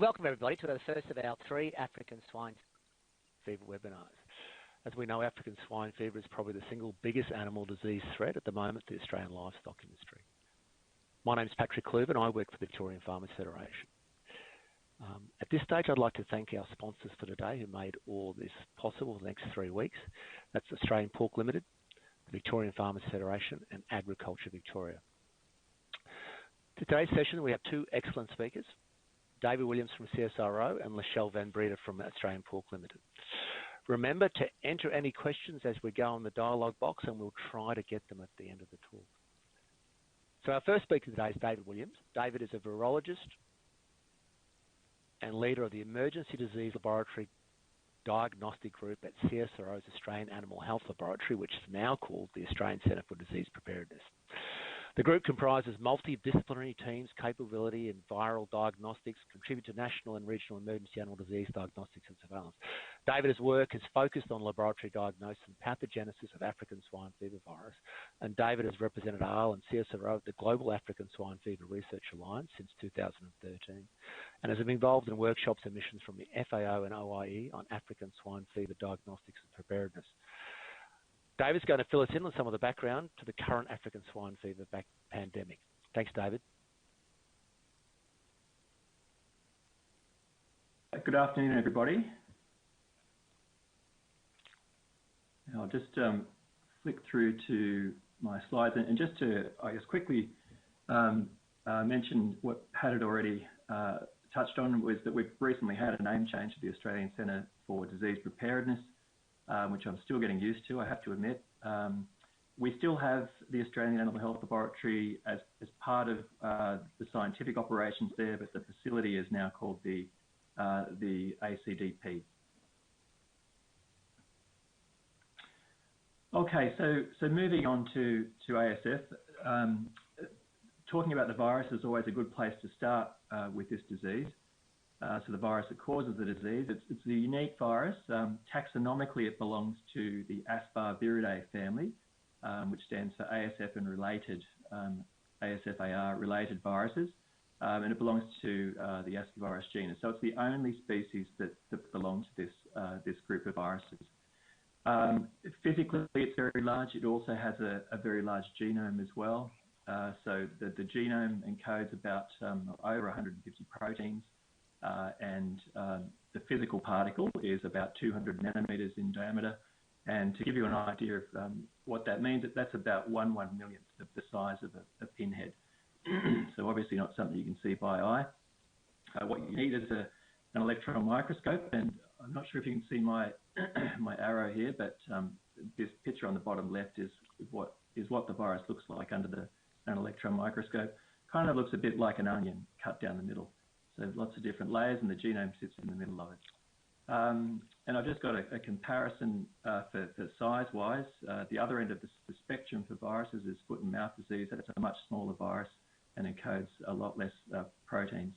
Welcome everybody to the first of our 3 African swine fever webinars. As we know, African swine fever is probably the single biggest animal disease threat at the moment to the Australian livestock industry. My name is Patrick Kluber and I work for the Victorian Farmers Federation. At this stage, I'd like to thank our sponsors for today who made all this possible for the next 3 weeks. That's Australian Pork Limited, the Victorian Farmers Federation and Agriculture Victoria. To today's session, we have 2 excellent speakers, David Williams from CSIRO and Lachelle Van Breda from Australian Pork Limited. Remember to enter any questions as we go in the dialogue box and we'll try to get them at the end of the talk. So our first speaker today is David Williams. David is a virologist and leader of the Emergency Disease Laboratory Diagnostic Group at CSIRO's Australian Animal Health Laboratory, which is now called the Australian Centre for Disease Preparedness. The group comprises multidisciplinary teams, capability in viral diagnostics, contribute to national and regional emergency animal disease diagnostics and surveillance. David's work is focused on laboratory diagnosis and pathogenesis of African swine fever virus, and David has represented ARL and CSIRO at the Global African Swine Fever Research Alliance since 2013, and has been involved in workshops and missions from the FAO and OIE on African swine fever diagnostics and preparedness. David's going to fill us in on some of the background to the current African swine fever pandemic. Thanks, David. Good afternoon, everybody. I'll just flick through to my slides and just to, I guess, quickly mention what Pat had already touched on was that we've recently had a name change to the Australian Centre for Disease Preparedness, which I'm still getting used to, I have to admit. We still have the Australian Animal Health Laboratory as part of the scientific operations there, but the facility is now called the ACDP. Okay, so moving on to ASF. Talking about the virus is always a good place to start with this disease. So the virus that causes the disease, it's a unique virus. Taxonomically, it belongs to the Asparviridae family, which stands for ASF and related, ASF-AR related viruses, and it belongs to the Ascavirus genus. So it's the only species that belongs to this group of viruses. Physically, it's very large. It also has a very large genome as well. So the genome encodes about over 150 proteins. And the physical particle is about 200 nanometers in diameter. And to give you an idea of what that means, that's about 1/1,000,000th of the size of a pinhead. So obviously not something you can see by eye. What you need is an electron microscope, and I'm not sure if you can see my my arrow here, but this picture on the bottom left is what the virus looks like under an electron microscope. Kind of looks a bit like an onion cut down the middle. So lots of different layers, and the genome sits in the middle of it. And I've just got a comparison for size-wise. The other end of the spectrum for viruses is foot and mouth disease. That's a much smaller virus and encodes a lot less proteins.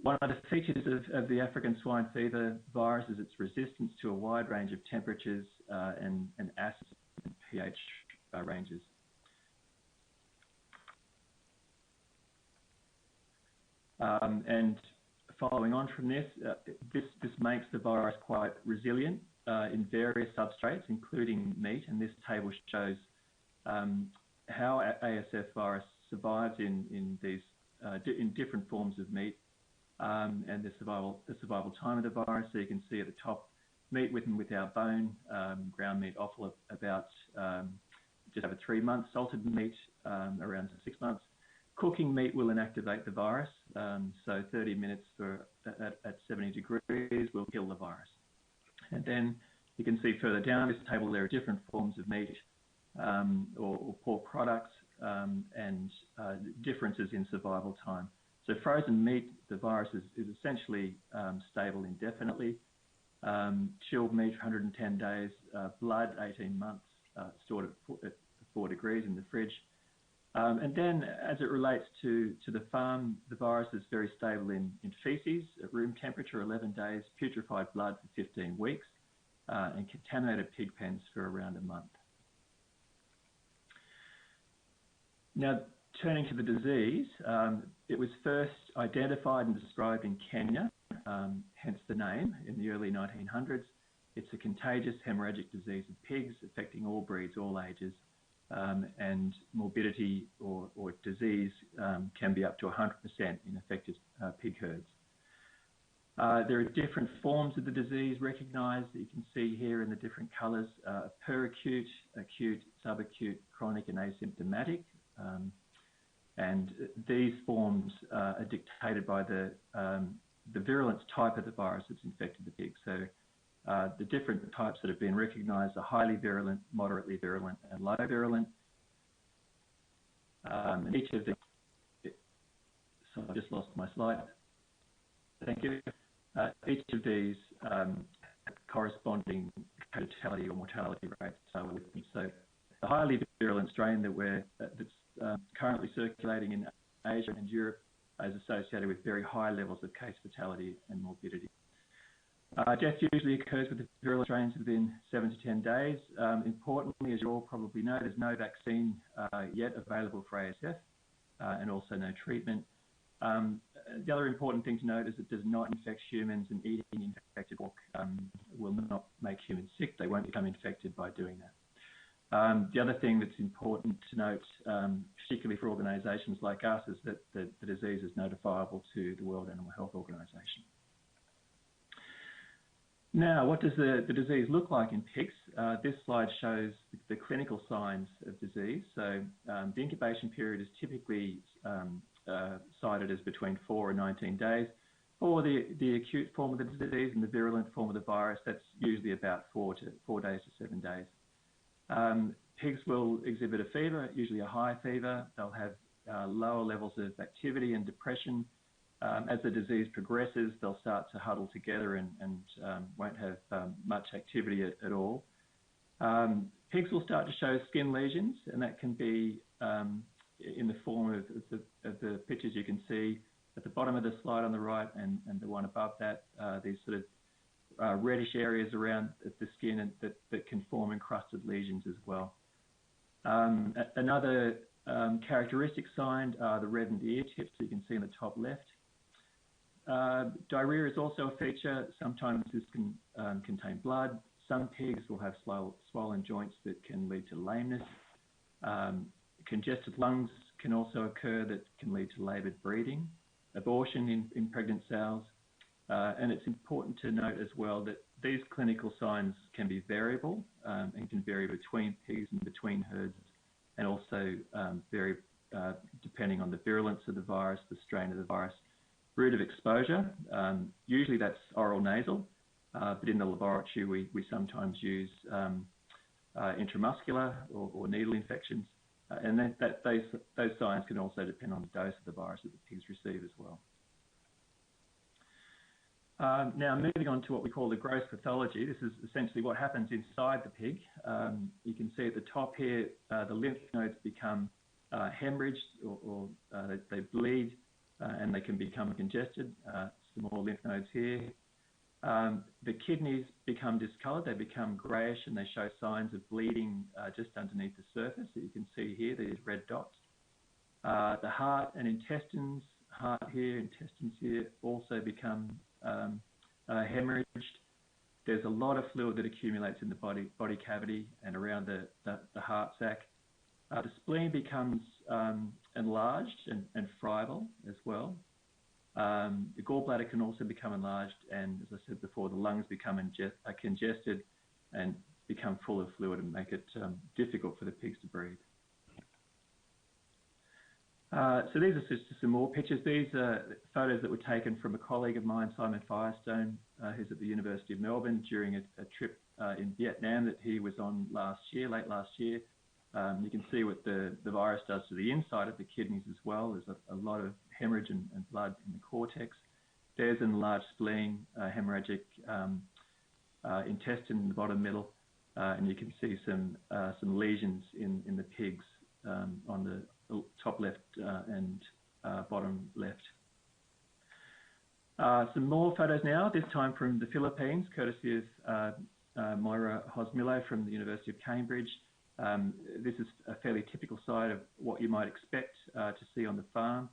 One of the features of the African swine fever virus is its resistance to a wide range of temperatures and acid and pH ranges. And following on from this, this makes the virus quite resilient in various substrates, including meat. And this table shows how ASF virus survives in different forms of meat and the survival time of the virus. So you can see at the top, meat with and without bone, ground meat offal about just over 3 months, salted meat around 6 months. Cooking meat will inactivate the virus, so 30 minutes at 70 degrees will kill the virus. And then you can see further down this table there are different forms of meat or pork products and differences in survival time. So frozen meat, the virus is essentially stable indefinitely. Chilled meat, 110 days. Blood, 18 months, stored at 4 degrees in the fridge. And then as it relates to the farm, the virus is very stable in feces at room temperature, 11 days, putrefied blood for 15 weeks, and contaminated pig pens for around a month. Now, Turning to the disease, it was first identified and described in Kenya, hence the name, in the early 1900s. It's a contagious hemorrhagic disease of pigs affecting all breeds, all ages, and morbidity or disease can be up to 100% in affected pig herds. There are different forms of the disease recognised that you can see here in the different colours: peracute, acute, subacute, chronic, and asymptomatic. And these forms are dictated by the virulence type of the virus that's infected the pig. So the different types that have been recognised are highly virulent, moderately virulent, and low virulent. Each of the... So I just lost my slide. Thank you. Each of these corresponding fatality or mortality rates are with them. So the highly virulent strain that's currently circulating in Asia and Europe is associated with very high levels of case fatality and morbidity. Death usually occurs with the virulent strains within 7 to 10 days. Importantly, as you all probably know, there's no vaccine yet available for ASF and also no treatment. The other important thing to note is it does not infect humans, and eating infected pork will not make humans sick. They won't become infected by doing that. The other thing that's important to note, particularly for organisations like us, is that the disease is notifiable to the World Animal Health Organization. Now, what does the disease look like in pigs? This slide shows the clinical signs of disease. So the incubation period is typically cited as between 4 and 19 days. For the acute form of the disease and the virulent form of the virus, that's usually about 4 days to 7 days. Pigs will exhibit a fever, usually a high fever. They'll have lower levels of activity and depression. As the disease progresses, they'll start to huddle together and won't have much activity at all. Pigs will start to show skin lesions, and that can be in the form of the pictures you can see at the bottom of the slide on the right and the one above that, these sort of reddish areas around the skin and that can form encrusted lesions as well. Another characteristic sign are the reddened ear tips that you can see in the top left. Diarrhea is also a feature. Sometimes this can contain blood. Some pigs will have swollen joints that can lead to lameness. Congested lungs can also occur that can lead to laboured breathing, abortion in pregnant sows. And it's important to note as well that these clinical signs can be variable and can vary between pigs and between herds, and also vary depending on the virulence of the virus, the strain of the virus. Route of exposure, usually that's oral nasal, but in the laboratory we sometimes use intramuscular or needle infections, and those signs can also depend on the dose of the virus that the pigs receive as well. Now moving on to what we call the gross pathology. This is essentially what happens inside the pig. You can see at the top here the lymph nodes become hemorrhaged or they bleed. And they can become congested, some more lymph nodes here. The kidneys become discoloured, they become greyish, and they show signs of bleeding just underneath the surface that you can see here, these red dots. The heart and intestines, heart here, intestines here, also become hemorrhaged. There's a lot of fluid that accumulates in the body cavity and around the heart sac. The spleen becomes enlarged and friable as well. The gallbladder can also become enlarged, and as I said before, the lungs become congested and become full of fluid and make it difficult for the pigs to breathe. So these are just some more pictures. These are photos that were taken from a colleague of mine, Simon Firestone, who's at the University of Melbourne during a trip in Vietnam that he was on late last year. You can see what the virus does to the inside of the kidneys as well. There's a lot of hemorrhage and blood in the cortex. There's an enlarged spleen, hemorrhagic intestine in the bottom middle, and you can see some lesions in the pigs on the top left and bottom left. Some more photos now, this time from the Philippines, courtesy of Moira Hosmilo from the University of Cambridge. This is a fairly typical site of what you might expect to see on the farm.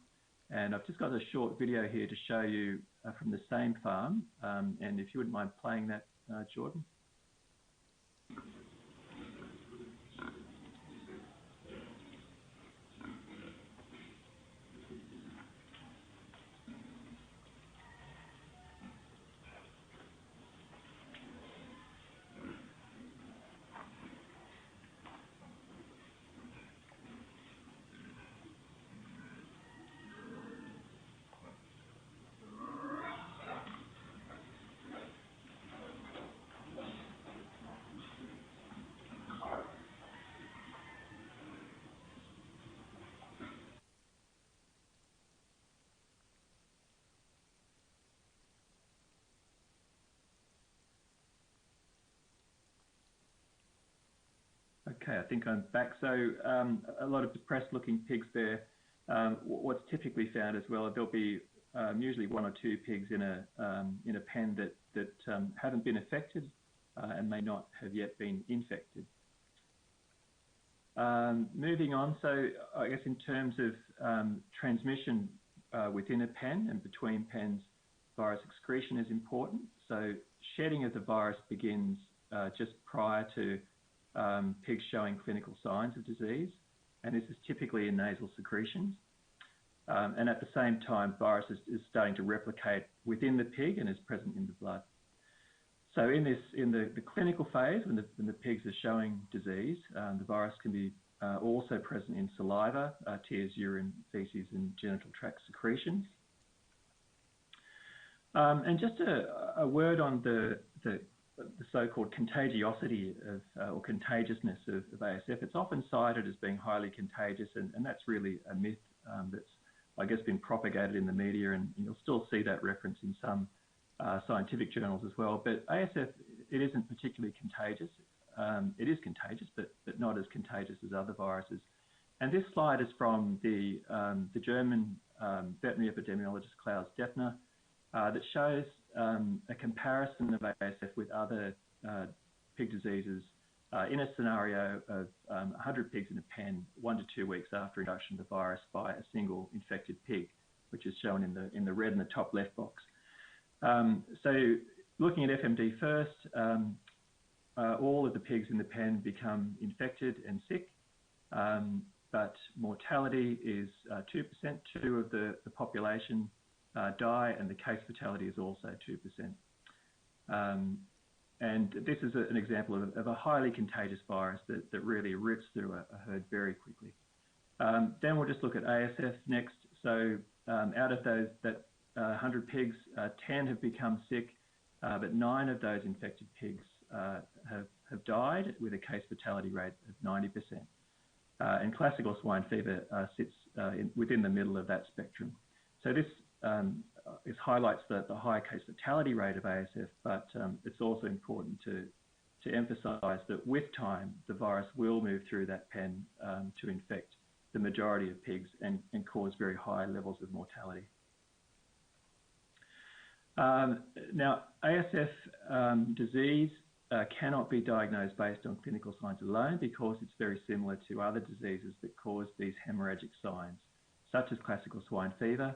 And I've just got a short video here to show you from the same farm. And if you wouldn't mind playing that, Jordan. Okay, I think I'm back. So a lot of depressed-looking pigs there. What's typically found as well, there'll be usually one or two pigs in a pen that haven't been affected and may not have yet been infected. Moving on, so I guess in terms of transmission within a pen and between pens, virus excretion is important. So shedding of the virus begins just prior to pigs showing clinical signs of disease, and this is typically in nasal secretions. And at the same time, virus is starting to replicate within the pig and is present in the blood. So in the clinical phase, when the pigs are showing disease, the virus can be also present in saliva, tears, urine, feces, and genital tract secretions. And just a word on the so-called contagiosity or contagiousness of ASF. It's often cited as being highly contagious, and that's really a myth that's, I guess, been propagated in the media, and you'll still see that reference in some scientific journals as well. But ASF, it isn't particularly contagious. It is contagious, but not as contagious as other viruses. And this slide is from the German veterinary epidemiologist Klaus Defner that shows a comparison of ASF with other pig diseases in a scenario of 100 pigs in a pen 1 to 2 weeks after introduction of the virus by a single infected pig, which is shown in the red in the top left box. So looking at FMD first, all of the pigs in the pen become infected and sick, but mortality is 2%. 2 of the population die, and the case fatality is also 2%. And this is an example of a highly contagious virus that really rips through a herd very quickly. Then we'll just look at ASF next. So out of those 100 pigs, 10 have become sick, but 9 of those infected pigs have died with a case fatality rate of 90%. And classical swine fever sits within the middle of that spectrum. So this highlights the high case fatality rate of ASF, but it's also important to emphasise that with time, the virus will move through that pen to infect the majority of pigs and cause very high levels of mortality. Now, ASF disease cannot be diagnosed based on clinical signs alone because it's very similar to other diseases that cause these hemorrhagic signs, such as classical swine fever,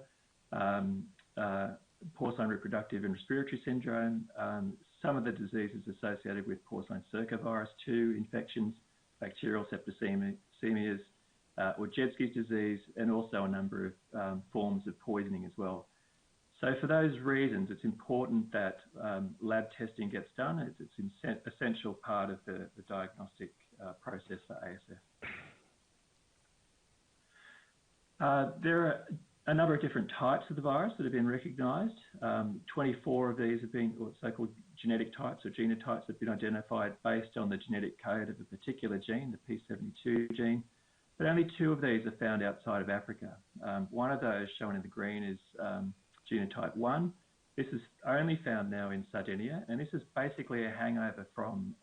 porcine reproductive and respiratory syndrome, some of the diseases associated with porcine circovirus 2 infections, bacterial septicemias, or Jedsky's disease, and also a number of forms of poisoning as well. So for those reasons, it's important that lab testing gets done. It's an essential part of the diagnostic process for ASF. There are a number of different types of the virus that have been recognised. 24 of these have been, or so-called genetic types or genotypes, have been identified based on the genetic code of a particular gene, the P72 gene. But only 2 of these are found outside of Africa. One of those, shown in the green, is genotype 1. This is only found now in Sardinia, and this is basically a hangover from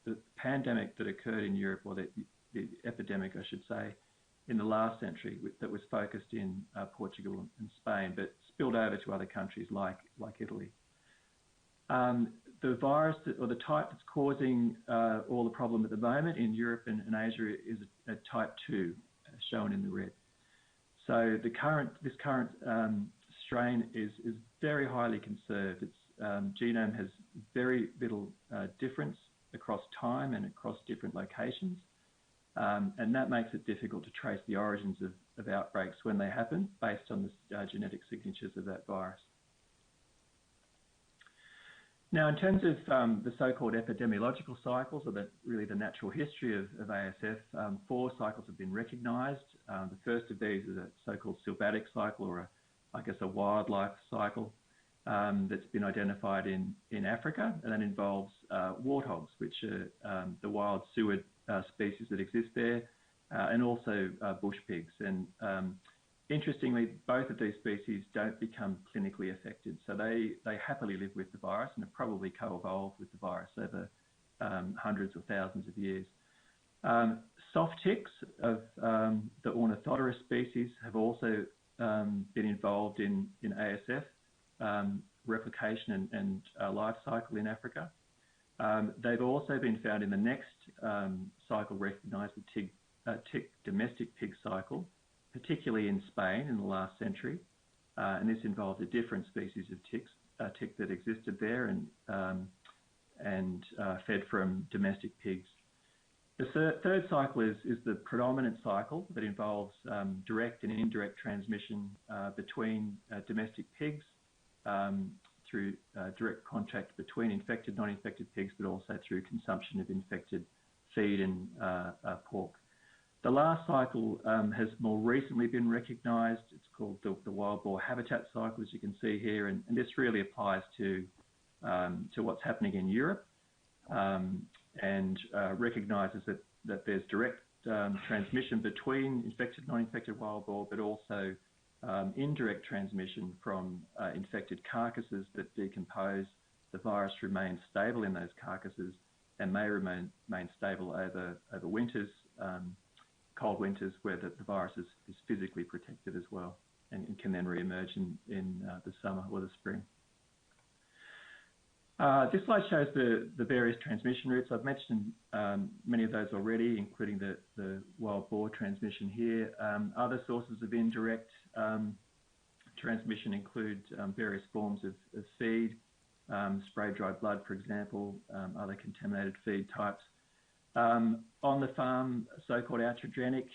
the pandemic that occurred in Europe, or the epidemic, I should say, in the last century that was focused in Portugal and Spain, but spilled over to other countries like Italy. The virus or the type that's causing all the problem at the moment in Europe and Asia is a type 2, shown in the red. So this current strain is very highly conserved. Its genome has very little difference across time and across different locations, and that makes it difficult to trace the origins of outbreaks when they happen based on the genetic signatures of that virus. Now, in terms of the so-called epidemiological cycles, or really the natural history of ASF, 4 cycles have been recognised. The first of these is a so-called sylvatic cycle, or a wildlife cycle that's been identified in Africa, and that involves warthogs, which are the wild sewered species that exist there, and also bush pigs. And interestingly, both of these species don't become clinically affected, so they happily live with the virus and have probably co-evolved with the virus over hundreds or thousands of years. Soft ticks of the Ornithodoros species have also been involved in ASF replication and life cycle in Africa. They've also been found in the next cycle recognised, the tick domestic pig cycle, particularly in Spain in the last century, and this involved a different species of tick that existed there and fed from domestic pigs. The third cycle is the predominant cycle that involves direct and indirect transmission between domestic pigs through direct contact between infected, non-infected pigs, but also through consumption of infected feed and pork. The last cycle has more recently been recognised. It's called the wild boar habitat cycle, as you can see here, and this really applies to what's happening in Europe, and recognises that there's direct transmission between infected, non-infected wild boar, but also indirect transmission from infected carcasses that decompose. The virus remains stable in those carcasses and may remain stable over winters, cold winters, where the virus is physically protected as well, and can then re-emerge in the summer or the spring. This slide shows the various transmission routes. I've mentioned many of those already, including the wild boar transmission here. Other sources of indirect transmission include various forms of feed, spray-dried blood, for example, other contaminated feed types. On the farm, so-called iatrogenic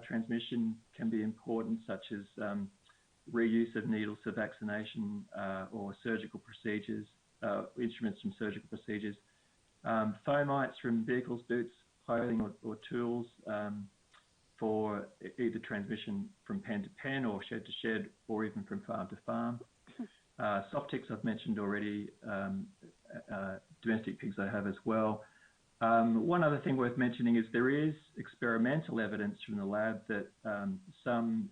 transmission can be important, such as reuse of needles for vaccination or surgical procedures, instruments from surgical procedures. Fomites from vehicles, boots, clothing or tools for either transmission from pen to pen or shed to shed, or even from farm to farm. Soft ticks I've mentioned already, domestic pigs I have as well. One other thing worth mentioning is there is experimental evidence from the lab that some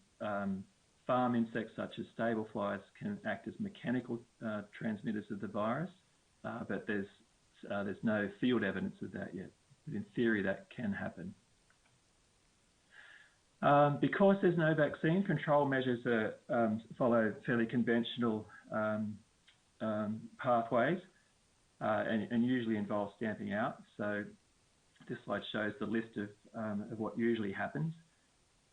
farm insects, such as stable flies, can act as mechanical transmitters of the virus, but there's no field evidence of that yet. But in theory, that can happen. Because there's no vaccine, control measures follow fairly conventional pathways. And usually involves stamping out. So this slide shows the list of what usually happens.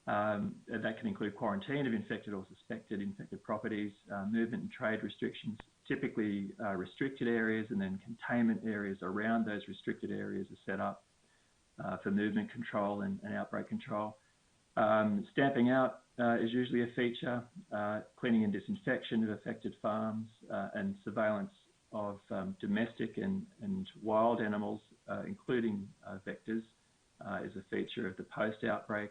That can include quarantine of infected or suspected infected properties, movement and trade restrictions, typically restricted areas, and then containment areas around those restricted areas are set up for movement control and outbreak control. Stamping out is usually a feature, cleaning and disinfection of affected farms, and surveillance of domestic and wild animals, including vectors, is a feature of the post-outbreak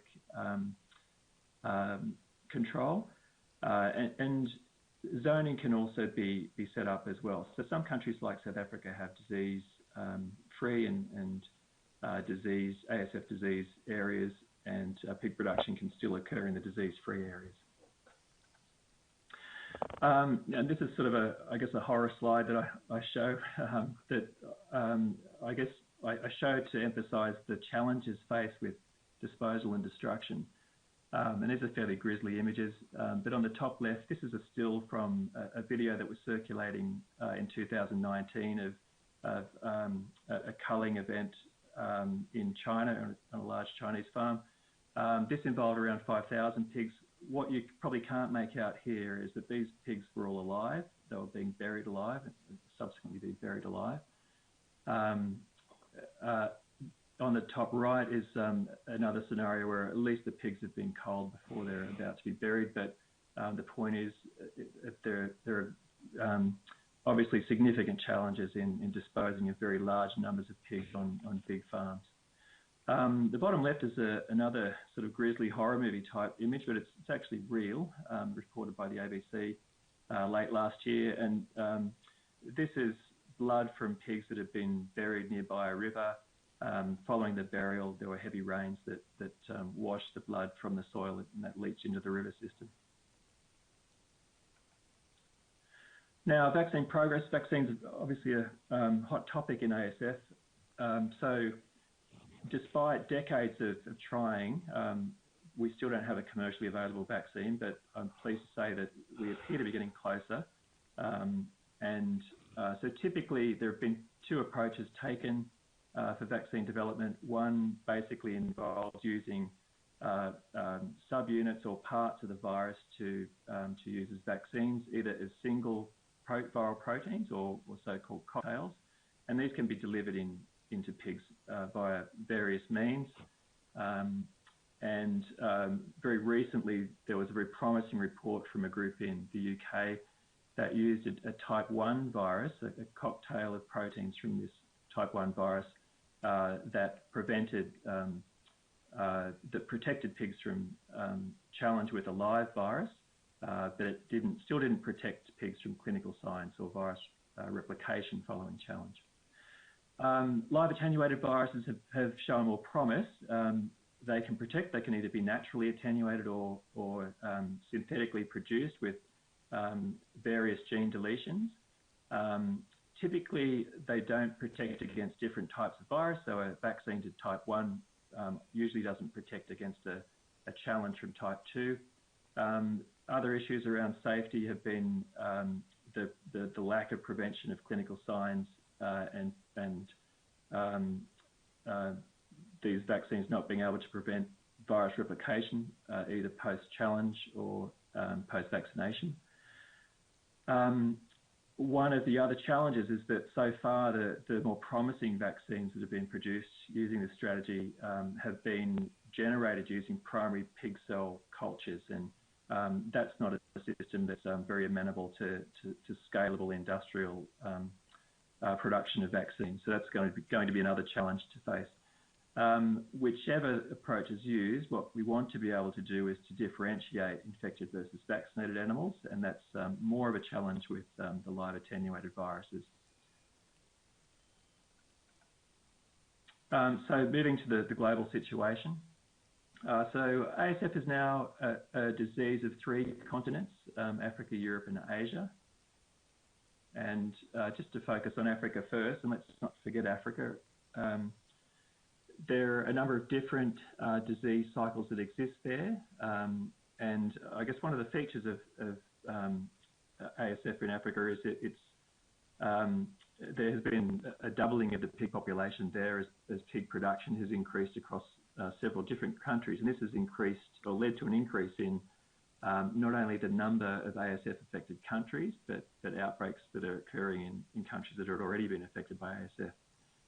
control. And zoning can also be set up as well. So some countries like South Africa have disease-free and ASF disease areas, and pig production can still occur in the disease-free areas. And this is sort of a horror slide that I show that I show to emphasise the challenges faced with disposal and destruction. And these are fairly grisly images. But on the top left, this is a still from a video that was circulating in 2019 of a culling event in China on a large Chinese farm. This involved around 5,000 pigs. What you probably can't make out here is that these pigs were all alive. They were being buried alive and subsequently being buried alive. On the top right is another scenario where at least the pigs have been culled before they're about to be buried. But the point is there are obviously significant challenges in disposing of very large numbers of pigs on big farms. The bottom left is another sort of grisly horror movie type image, but it's actually real, reported by the ABC late last year. And this is blood from pigs that have been buried nearby a river. Following the burial, there were heavy rains that washed the blood from the soil and that leached into the river system. Now, vaccine progress. Vaccines are obviously a hot topic in ASF. So despite decades of trying, we still don't have a commercially available vaccine, but I'm pleased to say that we appear to be getting closer. So typically there have been two approaches taken for vaccine development. One basically involves using subunits or parts of the virus to use as vaccines, either as single viral proteins or so-called cocktails. And these can be delivered into pigs via various means. Very recently, there was a very promising report from a group in the UK that used a type 1 virus, a cocktail of proteins from this type 1 virus that protected pigs from challenge with a live virus, but it still didn't protect pigs from clinical signs or virus replication following challenge. Live attenuated viruses have shown more promise. They can protect. They can either be naturally attenuated or synthetically produced with various gene deletions. Typically, they don't protect against different types of virus. So a vaccine to type 1 usually doesn't protect against a challenge from type 2. Other issues around safety have been the lack of prevention of clinical signs and these vaccines not being able to prevent virus replication, either post-challenge or post-vaccination. One of the other challenges is that so far the more promising vaccines that have been produced using this strategy have been generated using primary pig cell cultures, and that's not a system that's very amenable to scalable industrial production of vaccines. So that's going to be another challenge to face. Whichever approach is used, what we want to be able to do is to differentiate infected versus vaccinated animals, and that's more of a challenge with the live attenuated viruses. So moving to the global situation. So ASF is now a disease of 3 continents, Africa, Europe and Asia. And just to focus on Africa first, and let's not forget Africa, there are a number of different disease cycles that exist there. And I guess one of the features of ASF in Africa is there has been a doubling of the pig population there as pig production has increased across several different countries. And this has increased or led to an increase in not only the number of ASF-affected countries, but outbreaks that are occurring in countries that have already been affected by ASF.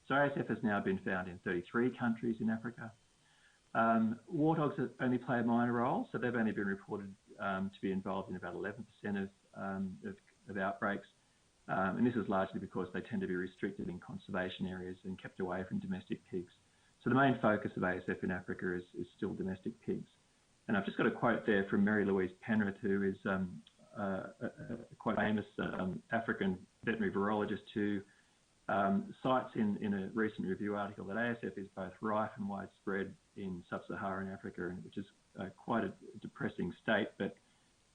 So ASF has now been found in 33 countries in Africa. Warthogs only play a minor role, so they've only been reported to be involved in about 11% of outbreaks. And this is largely because they tend to be restricted in conservation areas and kept away from domestic pigs. So the main focus of ASF in Africa is still domestic pigs. And I've just got a quote there from Mary Louise Penrith, who is a quite famous African veterinary virologist who cites in a recent review article that ASF is both rife and widespread in sub-Saharan Africa, which is quite a depressing state. But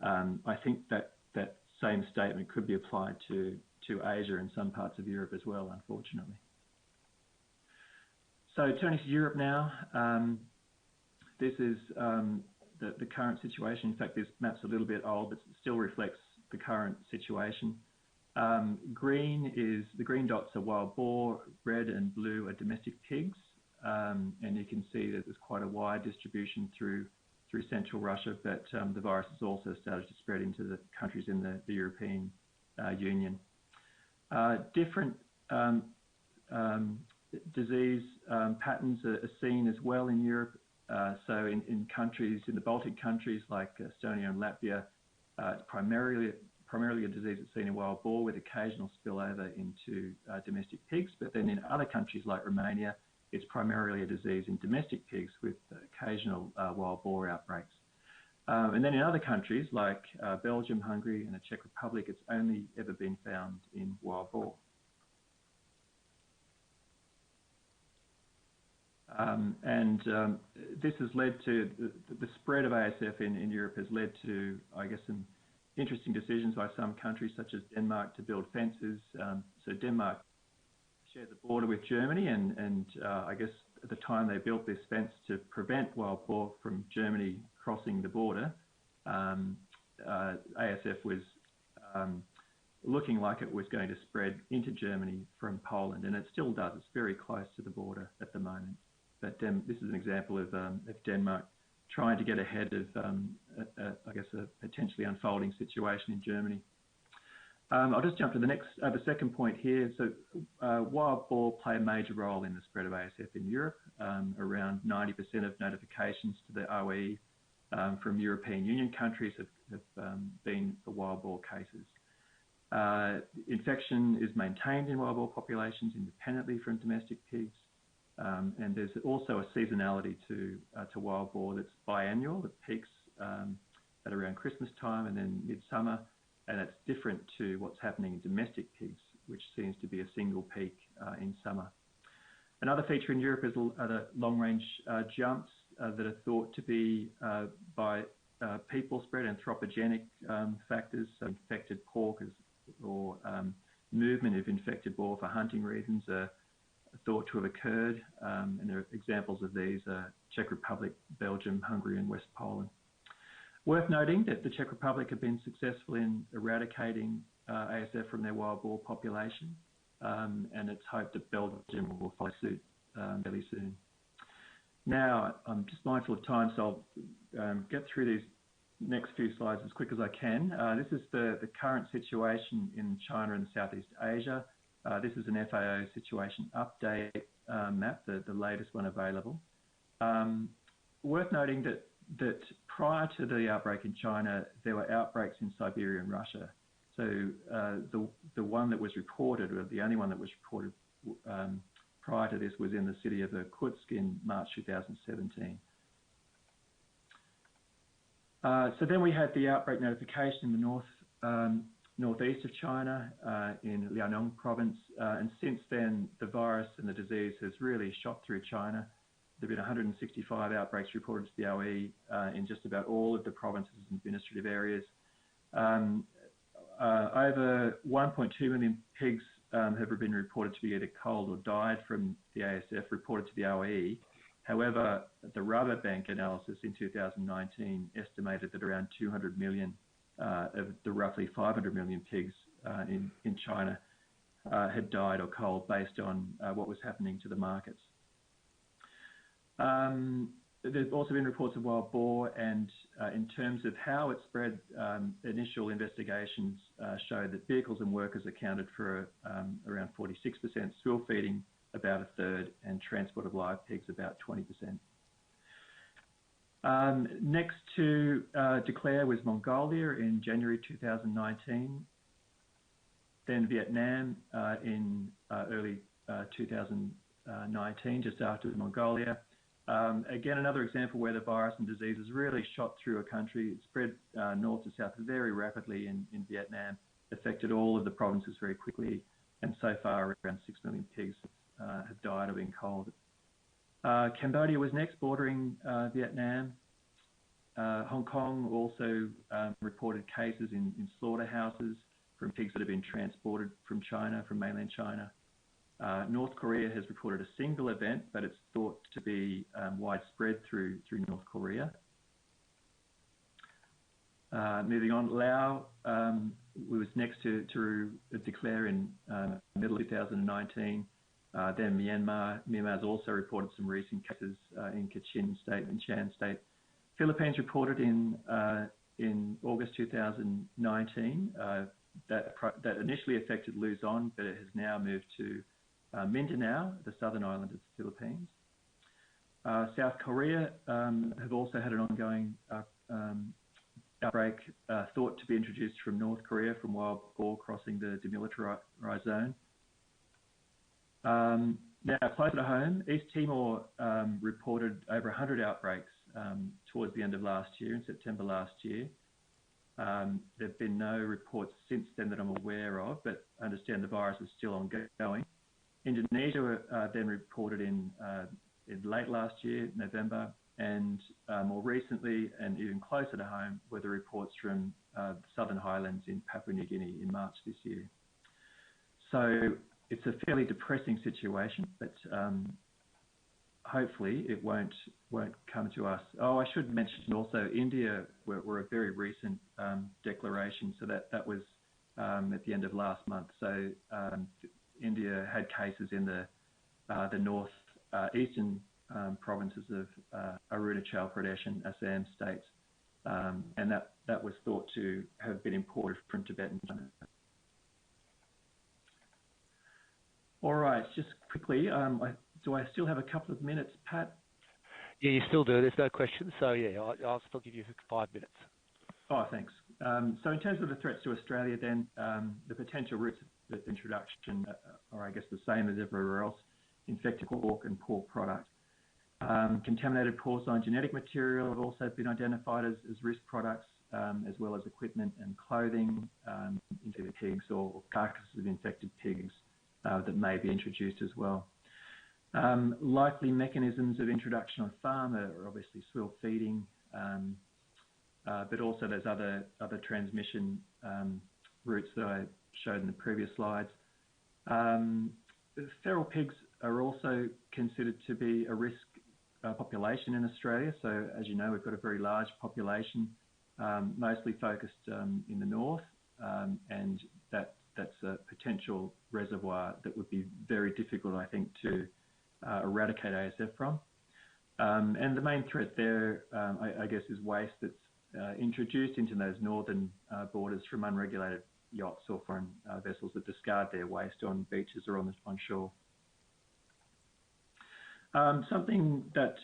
I think that same statement could be applied to Asia and some parts of Europe as well, unfortunately. So turning to Europe now, this is the current situation. In fact, this map's a little bit old, but it still reflects the current situation. The green dots are wild boar, red and blue are domestic pigs, and you can see that there's quite a wide distribution through central Russia, but the virus has also started to spread into the countries in the European Union. Different disease patterns are seen as well in Europe. So in countries, in the Baltic countries like Estonia and Latvia, it's primarily a disease that's seen in wild boar with occasional spillover into domestic pigs. But then in other countries like Romania, it's primarily a disease in domestic pigs with occasional wild boar outbreaks. And then in other countries like Belgium, Hungary and the Czech Republic, it's only ever been found in wild boar. This has led to the spread of ASF in Europe has led to, I guess, some interesting decisions by some countries such as Denmark to build fences. So Denmark shares a border with Germany, and I guess at the time they built this fence to prevent wild boar from Germany crossing the border, ASF was looking like it was going to spread into Germany from Poland, and it still does. It's very close to the border at the moment. But this is an example of Denmark trying to get ahead of, I guess, a potentially unfolding situation in Germany. I'll just jump to the second point here. So wild boar play a major role in the spread of ASF in Europe. Around 90% of notifications to the OE from European Union countries have been for wild boar cases. Infection is maintained in wild boar populations independently from domestic pigs. And there's also a seasonality to wild boar that's biannual. It peaks at around Christmas time and then midsummer, and it's different to what's happening in domestic pigs, which seems to be a single peak in summer. Another feature in Europe is the long-range jumps that are thought to be by people spread anthropogenic factors, so infected pork or movement of infected boar for hunting reasons are thought to have occurred, and there are examples of these: Czech Republic, Belgium, Hungary and West Poland. Worth noting that the Czech Republic have been successful in eradicating ASF from their wild boar population, and it's hoped that Belgium will follow suit fairly soon. Now, I'm just mindful of time, so I'll get through these next few slides as quick as I can. This is the current situation in China and Southeast Asia. This is an FAO situation update map, the latest one available. Worth noting that prior to the outbreak in China, there were outbreaks in Siberia and Russia. So the one that was reported, or the only one that was reported prior to this, was in the city of Irkutsk in March 2017. So then we had the outbreak notification in the northeast of China, in Liaoning province, and since then the virus and the disease has really shot through China. There have been 165 outbreaks reported to the OE in just about all of the provinces and administrative areas. Over 1.2 million pigs have been reported to be either culled or died from the ASF, reported to the OE. However, the rubber bank analysis in 2019 estimated that around 200 million of the roughly 500 million pigs in China had died or culled based on what was happening to the markets. There's also been reports of wild boar, and in terms of how it spread, initial investigations showed that vehicles and workers accounted for around 46%, swill feeding about a third, and transport of live pigs about 20%. Next to declare was Mongolia in January 2019, then Vietnam in early 2019, just after Mongolia. Again, another example where the virus and disease has really shot through a country. It spread north to south very rapidly in Vietnam, affected all of the provinces very quickly, and so far around 6 million pigs have died or been culled. Cambodia was next, bordering Vietnam. Hong Kong also reported cases in slaughterhouses from pigs that have been transported from China, from mainland China. North Korea has reported a single event, but it's thought to be widespread through North Korea. Moving on, Laos was next to declare in middle of 2019. Then Myanmar's also reported some recent cases in Kachin State and Shan State. Philippines reported in August 2019 that initially affected Luzon, but it has now moved to Mindanao, the southern island of the Philippines. South Korea have also had an ongoing outbreak thought to be introduced from North Korea from wild boar crossing the demilitarized zone. Now, closer to home, East Timor reported over 100 outbreaks towards the end of last year, in September last year. There have been no reports since then that I'm aware of, but I understand the virus is still ongoing. Indonesia then reported in late last year, November, and more recently and even closer to home were the reports from the Southern Highlands in Papua New Guinea in March this year. So it's a fairly depressing situation, but hopefully it won't come to us. Oh, I should mention also India were a very recent declaration, so that was at the end of last month. So India had cases in the north eastern provinces of Arunachal Pradesh and Assam states, and that was thought to have been imported from Tibet and China. All right, just quickly, do I still have a couple of minutes, Pat? Yeah, you still do. There's no questions, so yeah, I'll still give you 5 minutes. Oh, thanks. So in terms of the threats to Australia, then the potential routes of introduction are, I guess, the same as everywhere else: infected pork and pork product. Contaminated porcine genetic material have also been identified as risk products, as well as equipment and clothing into the pigs or carcasses of infected pigs that may be introduced as well. Likely mechanisms of introduction on farm are obviously swill feeding, but also there's other transmission routes that I showed in the previous slides. Feral pigs are also considered to be a risk population in Australia. So as you know, we've got a very large population, mostly focused in the north, and that's a potential reservoir that would be very difficult, I think, to eradicate ASF from. And the main threat there, I guess, is waste that's introduced into those northern borders from unregulated yachts or foreign vessels that discard their waste on beaches or on shore. Something that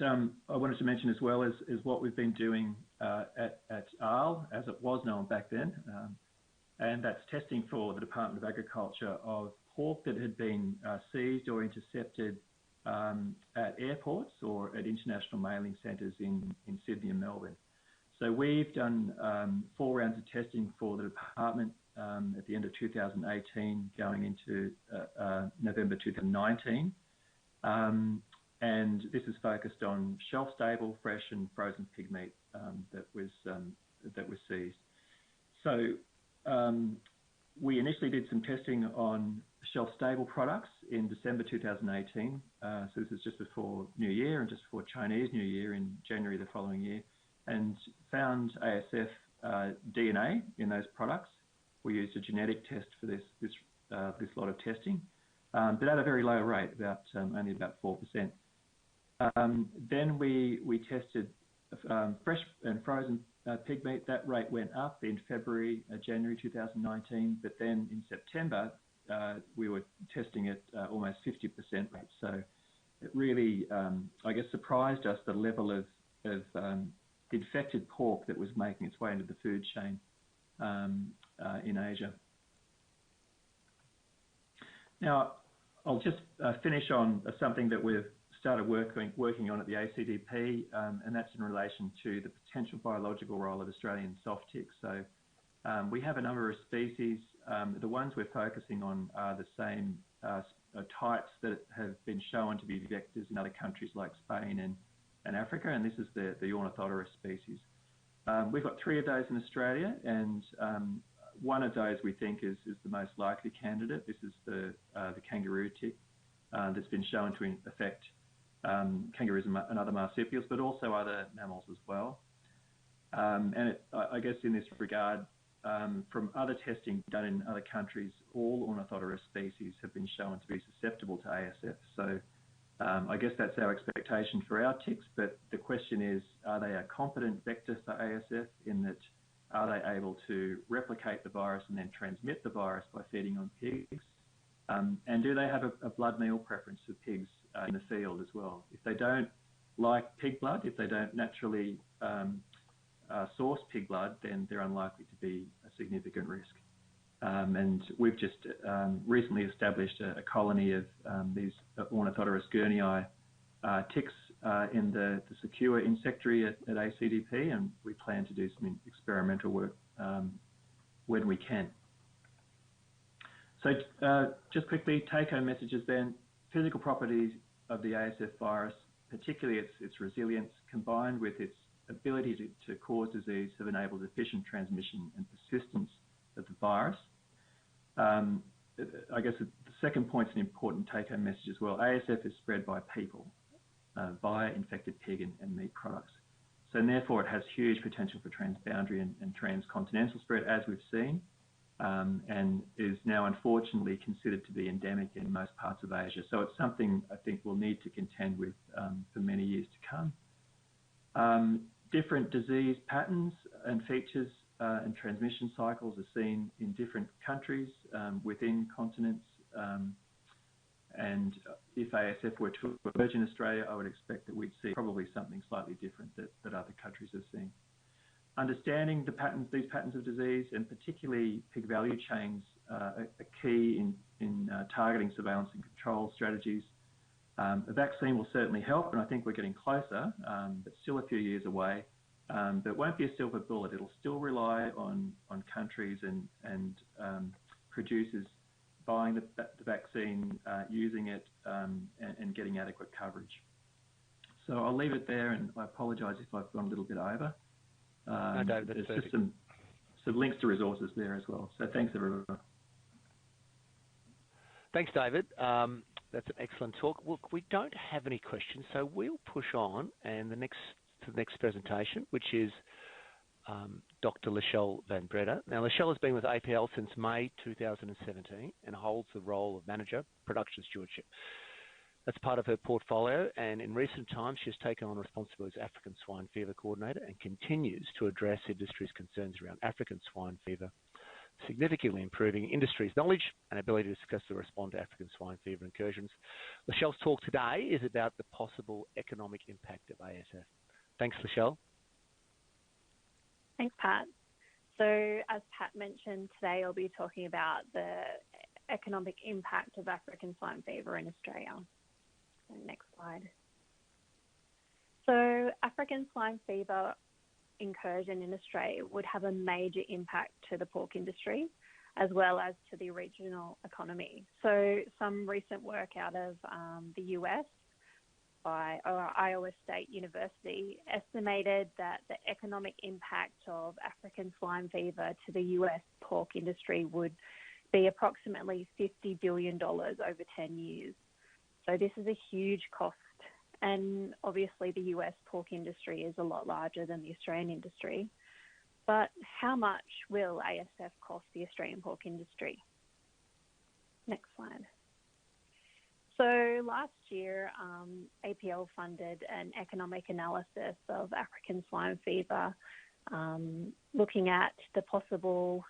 I wanted to mention as well is what we've been doing at ARL, as it was known back then, and that's testing for the Department of Agriculture of pork that had been seized or intercepted at airports or at international mailing centres in Sydney and Melbourne. So we've done 4 rounds of testing for the department at the end of 2018, going into November 2019. And this is focused on shelf-stable, fresh and frozen pig meat that was seized. So we initially did some testing on shelf-stable products in December 2018. So this is just before New Year and just before Chinese New Year in January the following year, and found ASF DNA in those products. We used a genetic test for this lot of testing, but at a very low rate, only about 4%. Then we tested fresh and frozen pig meat. That rate went up in January 2019, but then in September we were testing at almost 50% rate. So it really, I guess, surprised us the level of infected pork that was making its way into the food chain in Asia. Now, I'll just finish on something that we've started working on at the ACDP, and that's in relation to the potential biological role of Australian soft ticks. So we have a number of species. The ones we're focusing on are the same types that have been shown to be vectors in other countries like Spain and Africa, and this is the Ornithologus species. We've got 3 of those in Australia, and one of those we think is the most likely candidate. This is the kangaroo tick that's been shown to affect kangaroos and other marsupials, but also other mammals as well. I guess in this regard, from other testing done in other countries, all ornithologous species have been shown to be susceptible to ASF. So I guess that's our expectation for our ticks, but the question is, are they a competent vector for ASF in that are they able to replicate the virus and then transmit the virus by feeding on pigs? And do they have a blood meal preference for pigs in the field as well? If they don't like pig blood, if they don't naturally source pig blood, then they're unlikely to be a significant risk. And we've just recently established a colony of these Ornithologous guernii ticks in the secure insectary at ACDP, and we plan to do some experimental work when we can. So just quickly, take-home messages then. Physical properties of the ASF virus, particularly its resilience, combined with its ability to cause disease, have enabled efficient transmission and persistence of the virus. I guess the second point is an important take-home message as well. ASF is spread by people via infected pig and meat products. So and therefore it has huge potential for transboundary and transcontinental spread, as we've seen, and is now unfortunately considered to be endemic in most parts of Asia. So it's something I think we'll need to contend with for many years to come. Different disease patterns and features and transmission cycles are seen in different countries within continents. And if ASF were to emerge in Australia, I would expect that we'd see probably something slightly different that other countries have seen. Understanding these patterns of disease, and particularly pig value chains, are key in targeting surveillance and control strategies. A vaccine will certainly help, and I think we're getting closer, but still a few years away. But it won't be a silver bullet. It'll still rely on countries and producers buying the vaccine, using it, and getting adequate coverage. So I'll leave it there, and I apologise if I've gone a little bit over. No, David, that's there's just some links to resources there as well. So thanks, everyone. Thanks, David. That's an excellent talk. Look, we don't have any questions, so we'll push on and to the next presentation, which is Dr. Lachelle Van Breda. Now, Lachelle has been with APL since May 2017 and holds the role of Manager, Production Stewardship. That's part of her portfolio, and in recent times, she's taken on responsibility as African Swine Fever Coordinator and continues to address industry's concerns around African swine fever, significantly improving industry's knowledge and ability to successfully respond to African swine fever incursions. Lachelle's talk today is about the possible economic impact of ASF. Thanks, Lachelle. Thanks, Pat. So as Pat mentioned, today I'll be talking about the economic impact of African swine fever in Australia. So next slide. So African swine fever incursion in Australia would have a major impact to the pork industry as well as to the regional economy. So some recent work out of the US by Iowa State University estimated that the economic impact of African swine fever to the US pork industry would be approximately $50 billion over 10 years. So this is a huge cost. And obviously the US pork industry is a lot larger than the Australian industry. But how much will ASF cost the Australian pork industry? Next slide. So last year, APL funded an economic analysis of African swine fever, looking at the possible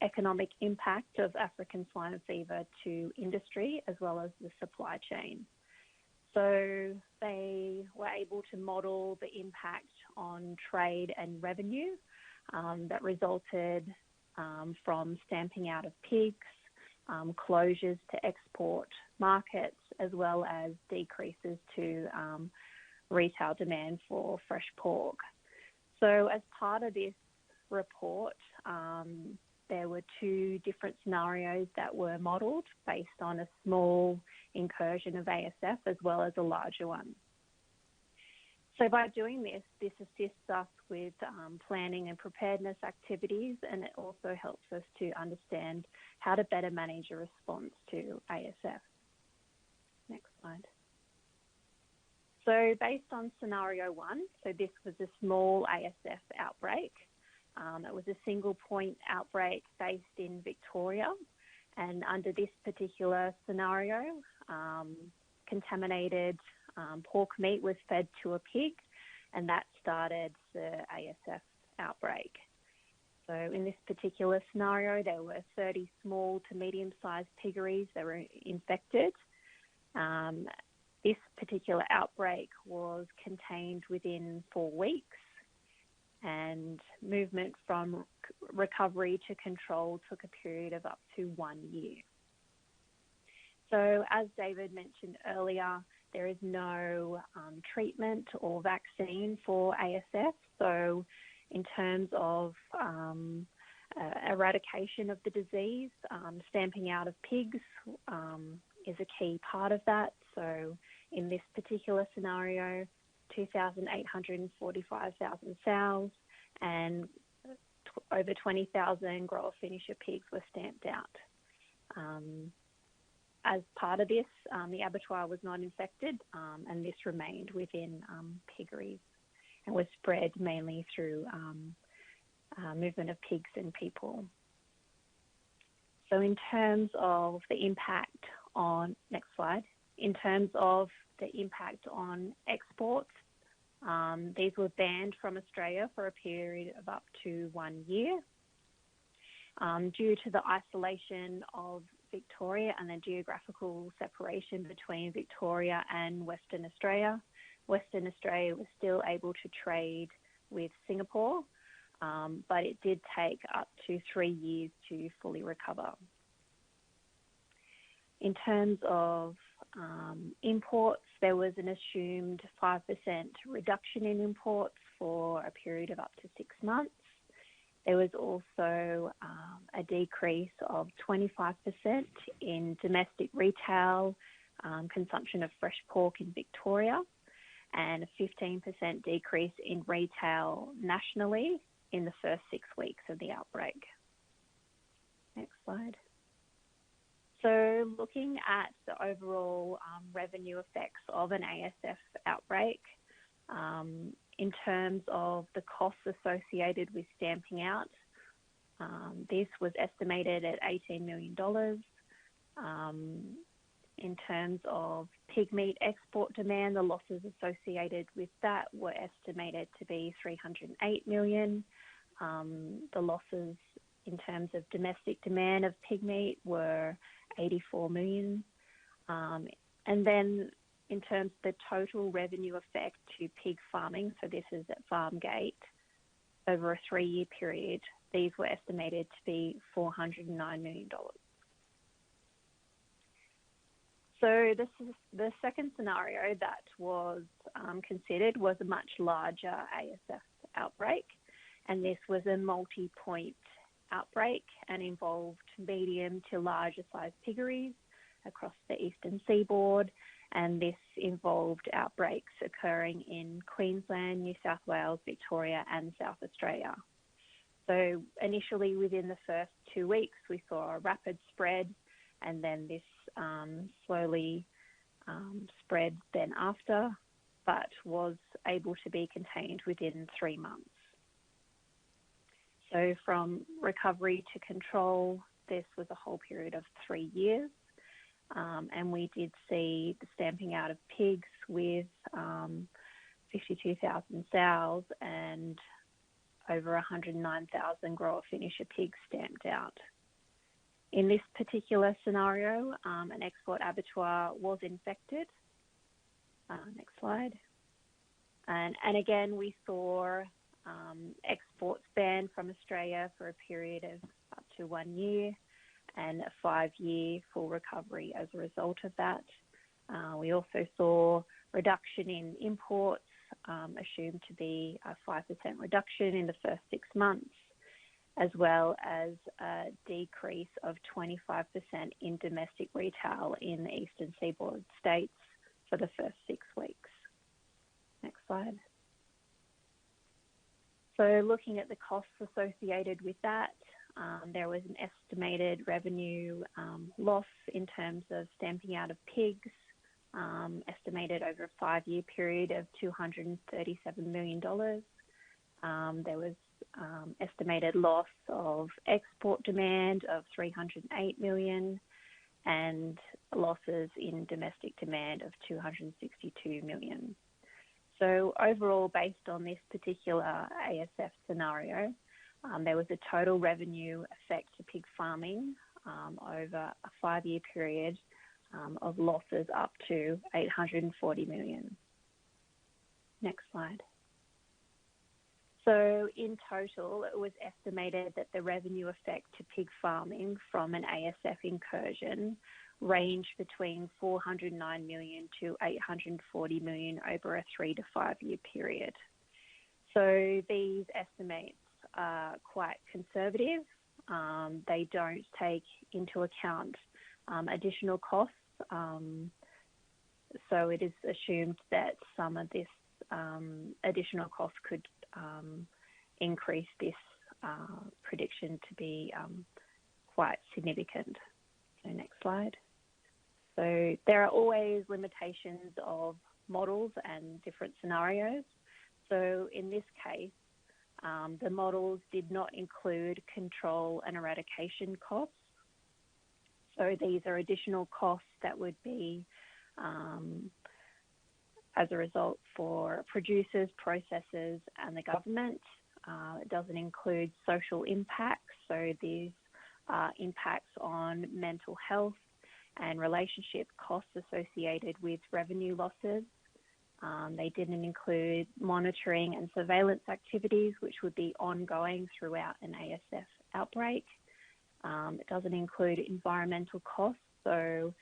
economic impact of African swine fever to industry as well as the supply chain. So they were able to model the impact on trade and revenue that resulted from stamping out of pigs, closures to export markets, as well as decreases to retail demand for fresh pork. So as part of this report, there were two different scenarios that were modelled based on a small incursion of ASF as well as a larger one. So by doing this, this assists us with planning and preparedness activities, and it also helps us to understand how to better manage a response to ASF. Next slide. So based on scenario 1, so this was a small ASF outbreak. It was a single point outbreak based in Victoria. And under this particular scenario, contaminated pork meat was fed to a pig, and that started the ASF outbreak. So in this particular scenario, there were 30 small to medium-sized piggeries that were infected. This particular outbreak was contained within 4 weeks, and movement from recovery to control took a period of up to 1 year. So as David mentioned earlier, there is no treatment or vaccine for ASF. So in terms of eradication of the disease, stamping out of pigs is a key part of that. So in this particular scenario, 2,845,000 sows and over 20,000 grower finisher pigs were stamped out. As part of this, the abattoir was not infected, and this remained within piggeries and was spread mainly through movement of pigs and people. So in terms of the impact on, next slide, in terms of the impact on exports, these were banned from Australia for a period of up to 1 year. Due to the isolation of Victoria and the geographical separation between Victoria and Western Australia, Western Australia was still able to trade with Singapore, but it did take up to 3 years to fully recover. In terms of imports, there was an assumed 5% reduction in imports for a period of up to 6 months. There was also a decrease of 25% in domestic retail consumption of fresh pork in Victoria, and a 15% decrease in retail nationally in the first 6 weeks of the outbreak. Next slide. So looking at the overall revenue effects of an ASF outbreak, in terms of the costs associated with stamping out, this was estimated at $18 million. In terms of pig meat export demand, the losses associated with that were estimated to be $308 million. The losses in terms of domestic demand of pig meat were $84 million. And then in terms of the total revenue effect to pig farming, so this is at farm gate, over a 3-year period, these were estimated to be $409 million. So this is the second scenario that was considered was a much larger ASF outbreak, and this was a multi-point outbreak and involved medium to larger size piggeries across the eastern seaboard, and this involved outbreaks occurring in Queensland, New South Wales, Victoria and South Australia. So initially within the first 2 weeks we saw a rapid spread, and then this slowly spread then after, but was able to be contained within 3 months. So from recovery to control, this was a whole period of 3 years. And we did see the stamping out of pigs with 52,000 sows and over 109,000 grower finisher pigs stamped out. In this particular scenario, an export abattoir was infected. Next slide. And again, we saw exports banned from Australia for a period of up to 1 year and a 5-year full recovery as a result of that. We also saw reduction in imports, assumed to be a 5% reduction in the first 6 months, as well as a decrease of 25% in domestic retail in the eastern seaboard states for the first 6 weeks. Next slide. So looking at the costs associated with that, there was an estimated revenue loss in terms of stamping out of pigs estimated over a 5-year period of $237 million. There was estimated loss of export demand of 308 million and losses in domestic demand of 262 million. So overall, based on this particular ASF scenario, there was a total revenue effect to pig farming over a 5-year period of losses up to 840 million. Next slide. So in total, it was estimated that the revenue effect to pig farming from an ASF incursion ranged between 409 million to 840 million over a 3 to 5 year period. So these estimates are quite conservative. They don't take into account additional costs. So it is assumed that some of this additional cost could increase this prediction to be quite significant. So next slide. So there are always limitations of models and different scenarios. So in this case, the models did not include control and eradication costs. So these are additional costs that would be as a result for producers, processors and the government. It doesn't include social impacts. So these are impacts on mental health and relationship costs associated with revenue losses. They didn't include monitoring and surveillance activities, which would be ongoing throughout an ASF outbreak. It doesn't include environmental costs, so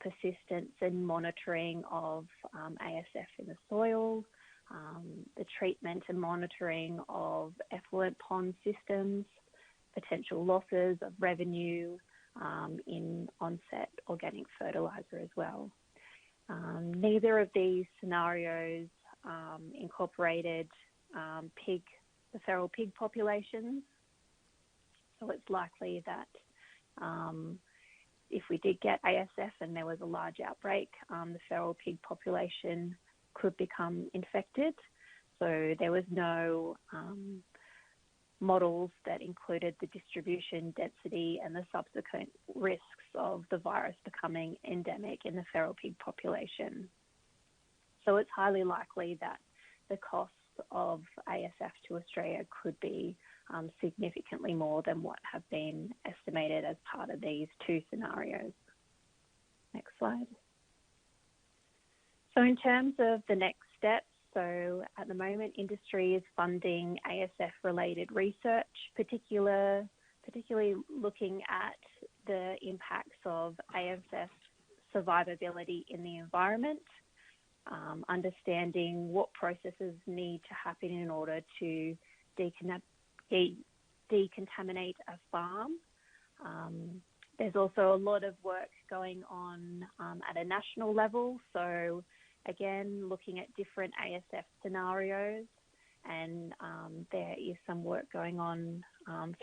persistence and monitoring of ASF in the soil, the treatment and monitoring of effluent pond systems, potential losses of revenue in onset organic fertilizer as well. Neither of these scenarios incorporated the feral pig populations. So it's likely that if we did get ASF and there was a large outbreak, the feral pig population could become infected. So there was no models that included the distribution, density and the subsequent risks of the virus becoming endemic in the feral pig population. So it's highly likely that the costs of ASF to Australia could be significantly more than what have been estimated as part of these two scenarios. Next slide. So in terms of the next steps, so at the moment, industry is funding ASF-related research, particularly looking at the impacts of ASF survivability in the environment, understanding what processes need to happen in order to decontaminate a farm. There's also a lot of work going on at a national level. So again, looking at different ASF scenarios, and there is some work going on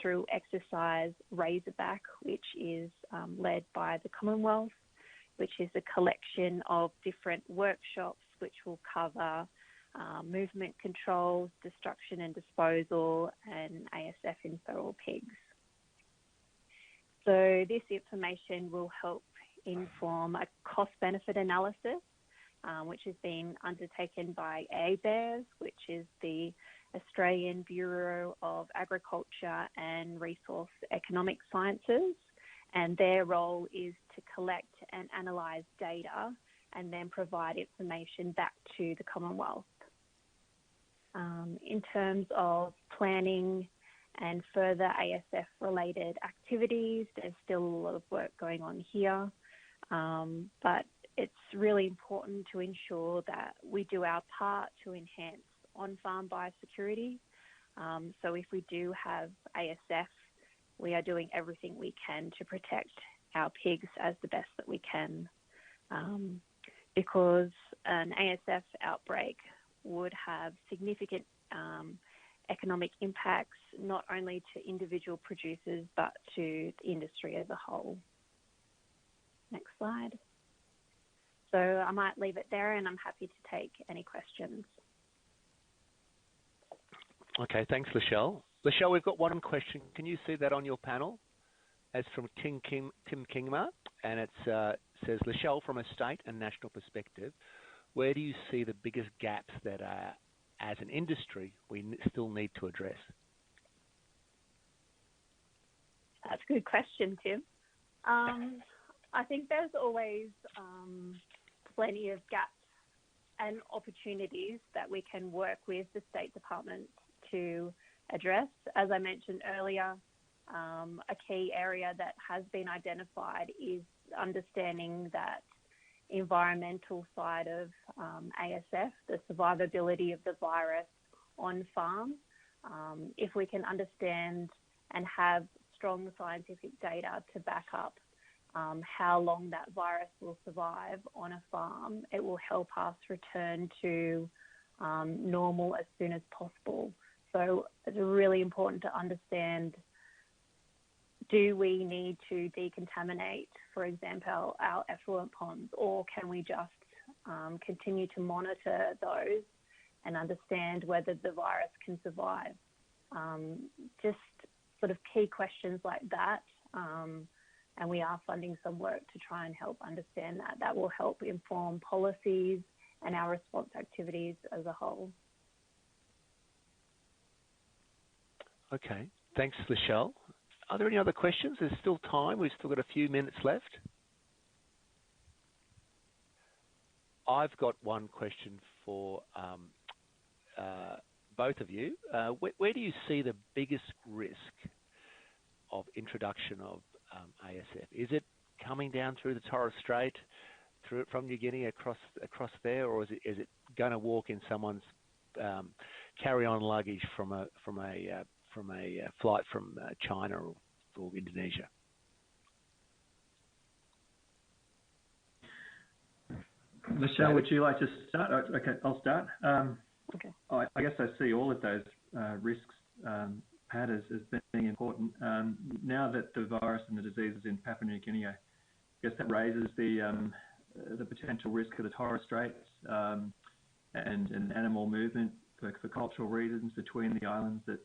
through Exercise Razorback, which is led by the Commonwealth, which is a collection of different workshops which will cover movement controls, destruction and disposal, and ASF in feral pigs. So this information will help inform a cost-benefit analysis, which has been undertaken by ABARES, which is the Australian Bureau of Agriculture and Resource Economic Sciences, and their role is to collect and analyse data and then provide information back to the Commonwealth. In terms of planning and further ASF-related activities, there's still a lot of work going on here, but it's really important to ensure that we do our part to enhance on-farm biosecurity. So if we do have ASF, we are doing everything we can to protect our pigs as the best that we can, because an ASF outbreak would have significant economic impacts, not only to individual producers, but to the industry as a whole. Next slide. So I might leave it there, and I'm happy to take any questions. Okay, thanks, Lachelle. Lachelle, we've got one question. Can you see that on your panel? It's from Tim Kingma, and it says, Lachelle, from a state and national perspective, where do you see the biggest gaps that, as an industry, we still need to address? That's a good question, Tim. I think there's always plenty of gaps and opportunities that we can work with the State Department to address. As I mentioned earlier, a key area that has been identified is understanding that environmental side of ASF, the survivability of the virus on farm. If we can understand and have strong scientific data to back up how long that virus will survive on a farm, it will help us return to normal as soon as possible. So it's really important to understand, do we need to decontaminate, for example, our effluent ponds, or can we just continue to monitor those and understand whether the virus can survive? Just sort of key questions like that. And we are funding some work to try and help understand that. That will help inform policies and our response activities as a whole. Okay, thanks, Lachelle. Are there any other questions? There's still time. We've still got a few minutes left. I've got one question for both of you. Where do you see the biggest risk of introduction of ASF? Is it coming down through the Torres Strait, from New Guinea across there, or is it going to walk in someone's carry-on luggage from a flight from China or Indonesia? Michelle, would you like to start? Okay, I'll start. Okay. I guess I see all of those risks, Pat, as being important. Now that the virus and the disease is in Papua New Guinea, I guess that raises the potential risk of the Torres Straits and animal movement for cultural reasons between the islands that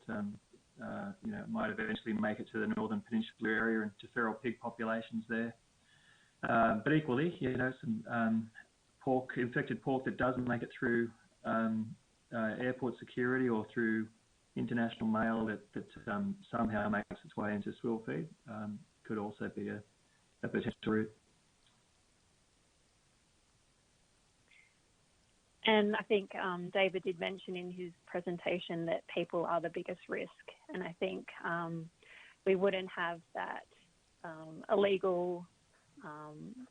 might eventually make it to the northern peninsular area and to feral pig populations there. But equally, some infected pork that doesn't make it through airport security or through international mail that somehow makes its way into swill feed could also be a potential route. And I think David did mention in his presentation that people are the biggest risk. And I think we wouldn't have that illegal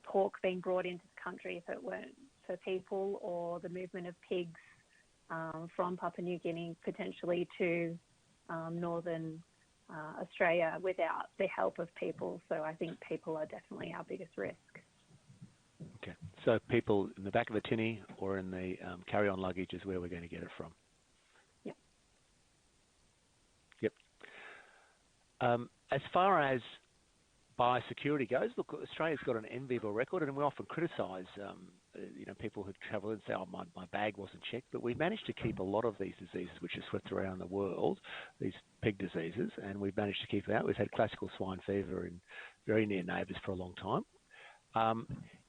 pork being brought into the country if it weren't for people, or the movement of pigs from Papua New Guinea potentially to northern Australia without the help of people. So I think people are definitely our biggest risk. Okay, so people in the back of a tinny or in the carry-on luggage is where we're going to get it from. Yep. Yep. As far as biosecurity goes, look, Australia's got an enviable record, and we often criticise, people who travel and say, "Oh, my bag wasn't checked," but we've managed to keep a lot of these diseases which are swept around the world, these pig diseases, and we've managed to keep them out. We've had classical swine fever in very near neighbours for a long time.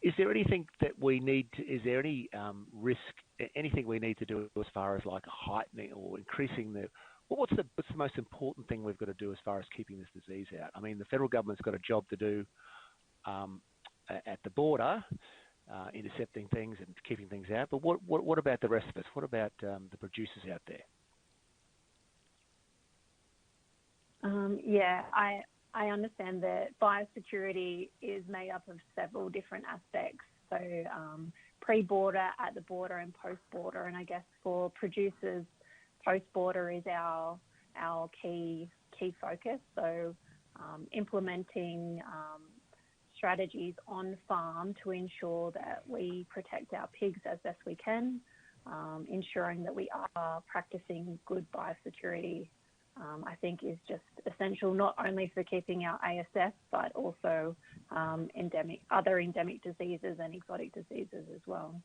Is there anything that we need to, is there any risk, anything we need to do as far as like heightening or increasing what's the most important thing we've got to do as far as keeping this disease out? I mean, the federal government's got a job to do at the border, intercepting things and keeping things out, but what about the rest of us? What about the producers out there? I understand that biosecurity is made up of several different aspects. So pre-border, at the border, and post-border. And I guess for producers, post-border is our key focus. So implementing strategies on farm to ensure that we protect our pigs as best we can, ensuring that we are practicing good biosecurity I think is just essential, not only for keeping our ASF, but also other endemic diseases and exotic diseases as well.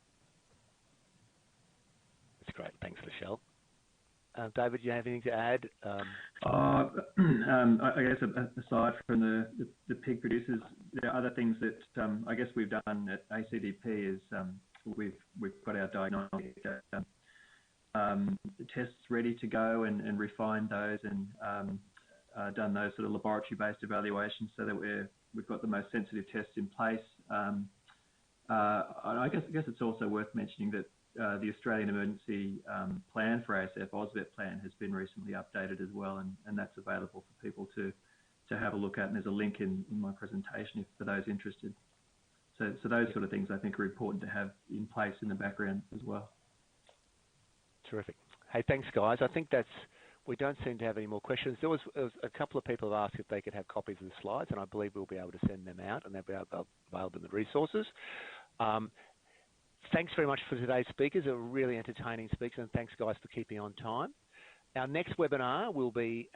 That's great. Thanks, Michelle. David, do you have anything to add? I guess aside from the pig producers, there are other things that I guess we've done at ACDP is we've got our diagnostic tests ready to go and refined those and done those sort of laboratory-based evaluations so that we've got the most sensitive tests in place. I guess it's also worth mentioning that the Australian Emergency Plan for ASF, AusVet Plan, has been recently updated as well, and that's available for people to have a look at, and there's a link in my presentation for those interested. So those sort of things I think are important to have in place in the background as well. Terrific. Hey, thanks, guys. I think we don't seem to have any more questions. There was a couple of people have asked if they could have copies of the slides, and I believe we'll be able to send them out, and they'll be available in the resources. Thanks very much for today's speakers. They were really entertaining speakers, and thanks, guys, for keeping on time. Our next webinar will be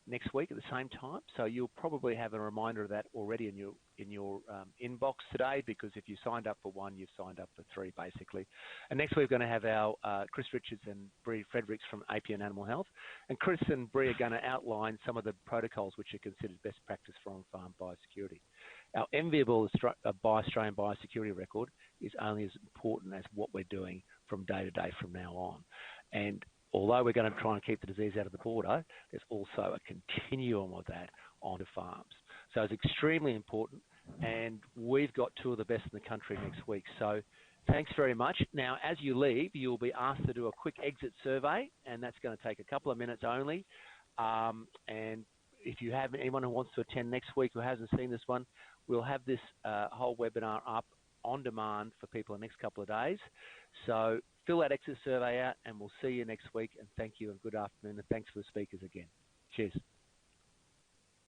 next week at the same time, so you'll probably have a reminder of that already in your inbox today, because if you signed up for one, you've signed up for three, basically. And next week we're going to have our Chris Richards and Bree Fredericks from APN Animal Health, and Chris and Bree are going to outline some of the protocols which are considered best practice for on-farm biosecurity. Our enviable Australian biosecurity record is only as important as what we're doing from day to day from now on. And although we're going to try and keep the disease out of the border, there's also a continuum of that onto farms. So it's extremely important, and we've got two of the best in the country next week. So thanks very much. Now, as you leave, you'll be asked to do a quick exit survey, and that's going to take a couple of minutes only. And if you have anyone who wants to attend next week who hasn't seen this one, we'll have this whole webinar up on demand for people in the next couple of days. So fill that exit survey out, and we'll see you next week. And thank you, and good afternoon, and thanks for the speakers again. Cheers.